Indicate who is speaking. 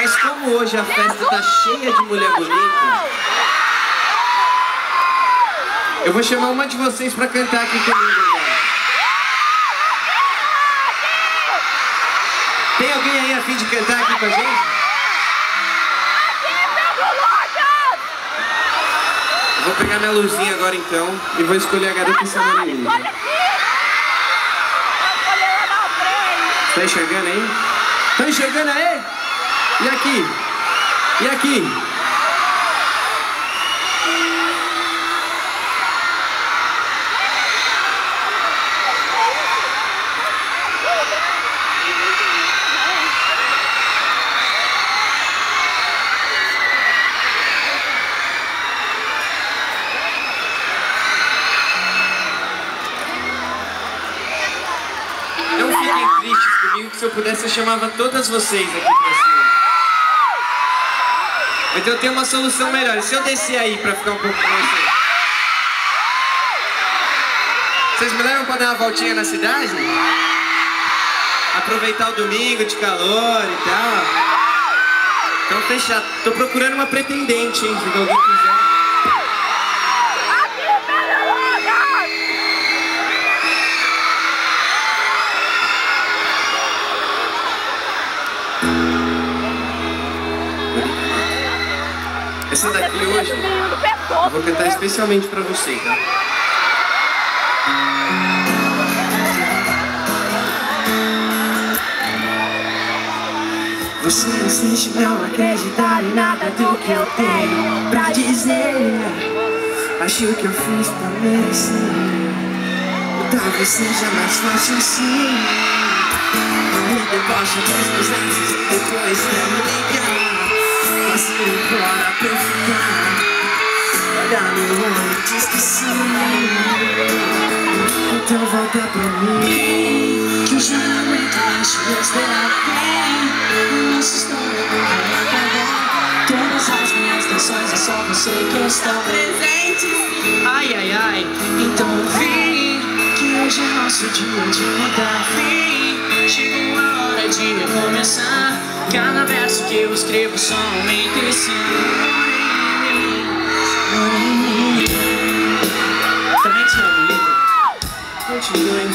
Speaker 1: Mas como hoje a festa tá cheia de mulher bonita, eu vou chamar uma de vocês pra cantar aqui comigo agora. Tem alguém aí a fim de cantar aqui com a gente? Eu vou pegar minha luzinha agora então e vou escolher a garota Samarina. Tá enxergando aí? Tá enxergando aí? E aqui? E aqui? Não fiquem tristes comigo, que se eu pudesse eu chamava todas vocês aqui pra cima. Mas eu tenho uma solução melhor. E se eu descer aí pra ficar um pouco com vocês? Vocês me levam pra dar uma voltinha na cidade? Aproveitar o domingo de calor e tal. Então fechado. Tô procurando uma pretendente, hein? Se alguém quiser. Essa daqui hoje eu vou cantar especialmente pra você, tá? Você insiste em não acreditar em nada do que eu tenho pra dizer. Acho que eu fiz pra merecer. Ou talvez seja mais fácil assim. Me debocha dos meus lances e depois quero ligar. Mas se embora pra eu ficar, olha meu olho e diz que sim. Então volta pra mim, que eu já não aguento mais te esperar bem. Nossa história não vai acabar. Todas as minhas canções é só você que está presente. Ai, ai, ai. Então vem, que hoje é nosso dia de mudar fim. Chegou a hora de recomeçar. Cada verso que eu escrevo só aumenta esse também te amo, Lito. Continue.